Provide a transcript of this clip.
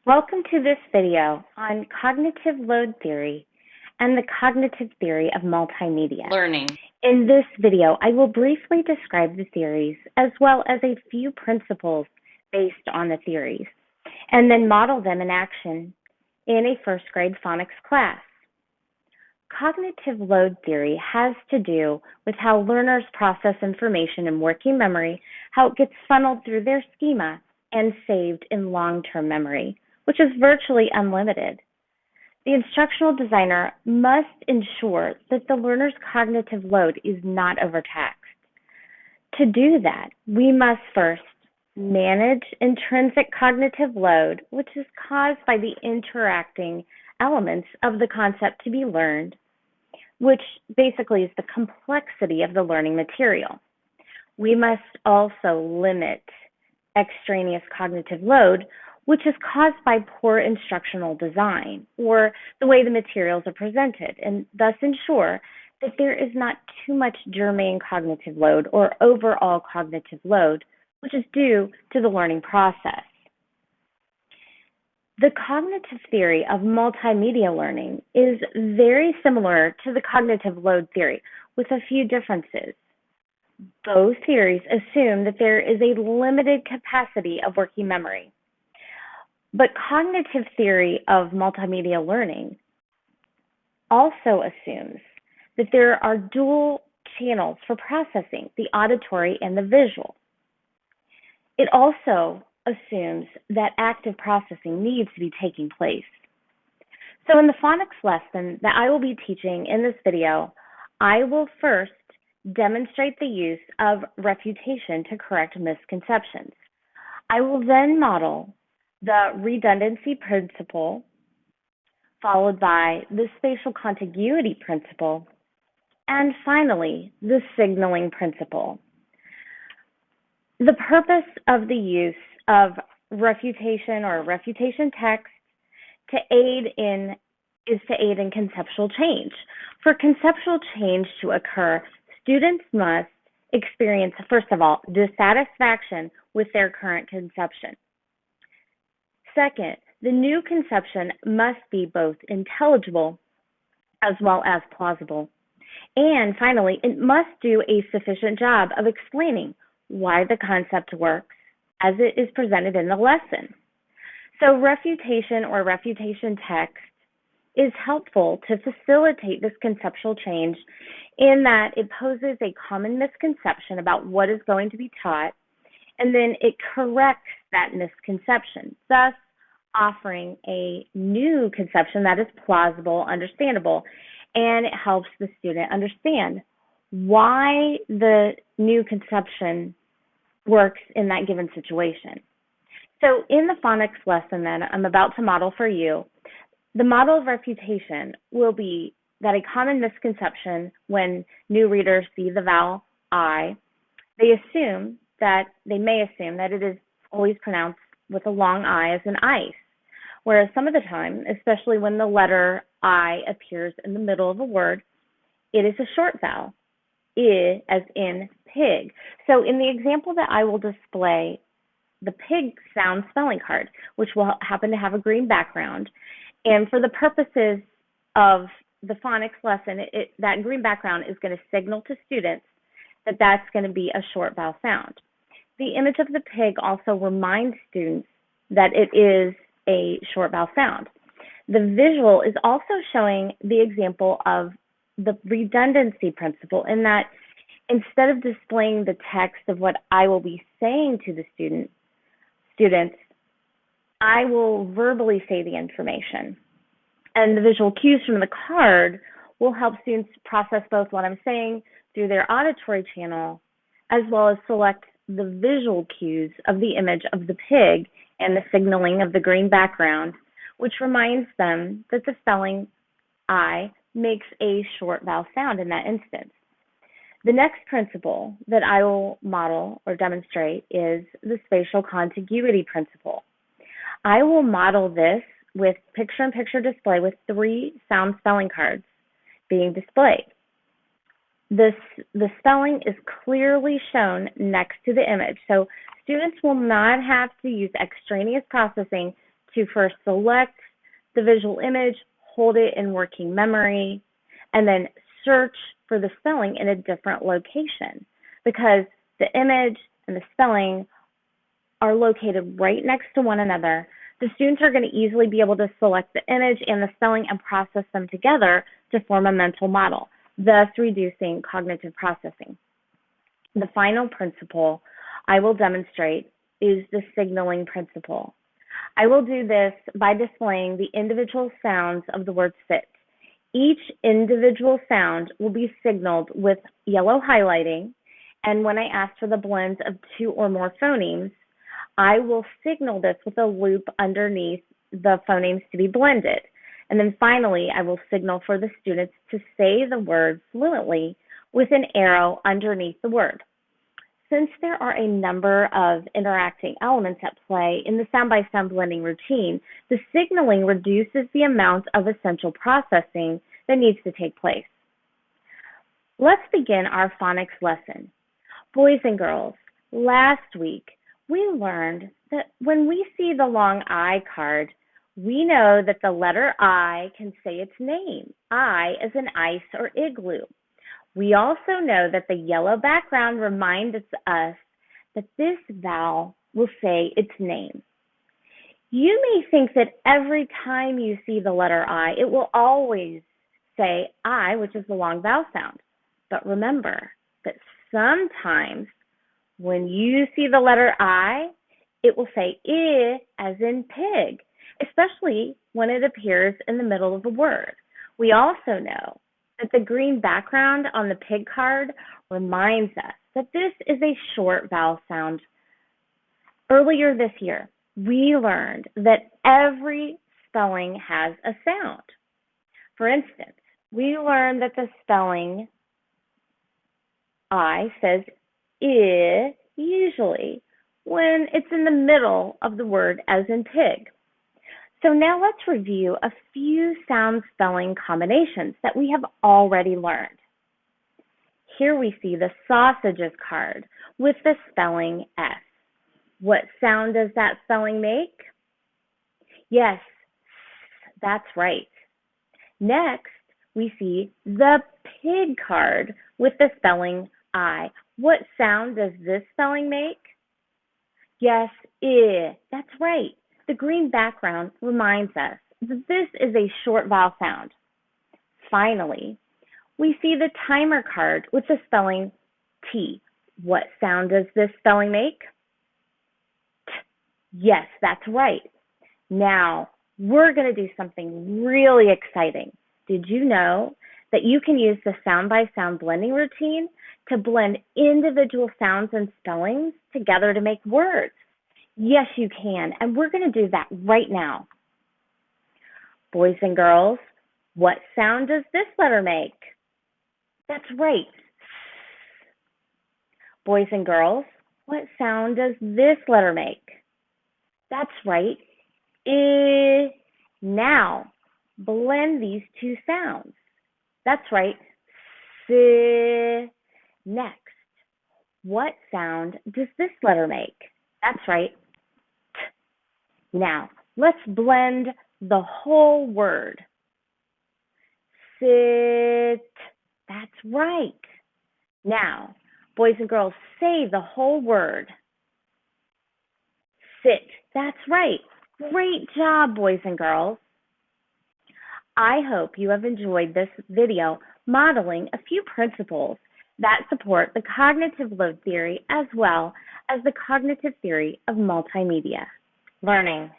Welcome to this video on cognitive load theory and the cognitive theory of multimedia. Learning. In this video, I will briefly describe the theories as well as a few principles based on the theories, and then model them in action in a first grade phonics class. Cognitive load theory has to do with how learners process information in working memory, how it gets funneled through their schema and saved in long-term memory, which is virtually unlimited. The instructional designer must ensure that the learner's cognitive load is not overtaxed. To do that, we must first manage intrinsic cognitive load, which is caused by the interacting elements of the concept to be learned, which basically is the complexity of the learning material. We must also limit extraneous cognitive load, which is caused by poor instructional design or the way the materials are presented, and thus ensure that there is not too much germane cognitive load or overall cognitive load, which is due to the learning process. The cognitive theory of multimedia learning is very similar to the cognitive load theory, with a few differences. Both theories assume that there is a limited capacity of working memory. But cognitive theory of multimedia learning also assumes that there are dual channels for processing, the auditory and the visual. It also assumes that active processing needs to be taking place. So in the phonics lesson that I will be teaching in this video, I will first demonstrate the use of refutation to correct misconceptions. I will then model the redundancy principle, followed by the spatial contiguity principle, and finally, the signaling principle. The purpose of the use of refutation or refutation text is to aid in conceptual change. For conceptual change to occur, students must experience, first of all, dissatisfaction with their current conception. Second, the new conception must be both intelligible as well as plausible. And finally, it must do a sufficient job of explaining why the concept works as it is presented in the lesson. So refutation or refutation text is helpful to facilitate this conceptual change in that it poses a common misconception about what is going to be taught, and then it corrects that misconception, thus offering a new conception that is plausible, understandable, and it helps the student understand why the new conception works in that given situation. So in the phonics lesson that I'm about to model for you, the model of refutation will be that a common misconception when new readers see the vowel I, they may assume that it is always pronounced with a long I as in ice, whereas some of the time, especially when the letter I appears in the middle of a word, it is a short vowel, I as in pig. So in the example that I will display, the pig sound spelling card, which will happen to have a green background, and for the purposes of the phonics lesson, that green background is going to signal to students that that's going to be a short vowel sound. The image of the pig also reminds students that it is a short vowel sound. The visual is also showing the example of the redundancy principle in that instead of displaying the text of what I will be saying to the students, I will verbally say the information. And the visual cues from the card will help students process both what I'm saying through their auditory channel, as well as select the visual cues of the image of the pig and the signaling of the green background, which reminds them that the spelling I makes a short vowel sound in that instance. The next principle that I will model or demonstrate is the spatial contiguity principle. I will model this with picture-in-picture display with 3 sound spelling cards being displayed. The spelling is clearly shown next to the image, so students will not have to use extraneous processing to first select the visual image, hold it in working memory, and then search for the spelling in a different location, because the image and the spelling are located right next to one another. The students are going to easily be able to select the image and the spelling and process them together to form a mental model, thus reducing cognitive processing. The final principle I will demonstrate is the signaling principle. I will do this by displaying the individual sounds of the word sit. Each individual sound will be signaled with yellow highlighting, and when I ask for the blends of two or more phonemes, I will signal this with a loop underneath the phonemes to be blended. And then finally, I will signal for the students to say the word fluently with an arrow underneath the word. Since there are a number of interacting elements at play in the sound-by-sound blending routine, the signaling reduces the amount of essential processing that needs to take place. Let's begin our phonics lesson. Boys and girls, last week we learned that when we see the long I card, we know that the letter I can say its name. I as in ice or igloo. We also know that the yellow background reminds us that this vowel will say its name. You may think that every time you see the letter I, it will always say I, which is the long vowel sound. But remember that sometimes when you see the letter I, it will say I as in pig, especially when it appears in the middle of a word. We also know that the green background on the pig card reminds us that this is a short vowel sound. Earlier this year, we learned that every spelling has a sound. For instance, we learned that the spelling I says I usually when it's in the middle of the word as in pig. So now let's review a few sound spelling combinations that we have already learned. Here we see the sausages card with the spelling S. What sound does that spelling make? Yes, that's right. Next, we see the pig card with the spelling I. What sound does this spelling make? Yes, I. That's right. The green background reminds us that this is a short vowel sound. Finally, we see the timer card with the spelling T. What sound does this spelling make? T. Yes, that's right. Now, we're going to do something really exciting. Did you know that you can use the sound-by-sound blending routine to blend individual sounds and spellings together to make words? Yes, you can, and we're going to do that right now. Boys and girls, what sound does this letter make? That's right. Boys and girls, what sound does this letter make? That's right. I. Now, blend these two sounds. That's right. S. Next, what sound does this letter make? That's right. T. Now, let's blend the whole word. Sit. That's right. Now, boys and girls, say the whole word. Sit. That's right. Great job, boys and girls. I hope you have enjoyed this video modeling a few principles that support the cognitive load theory as well as the cognitive theory of multimedia learning.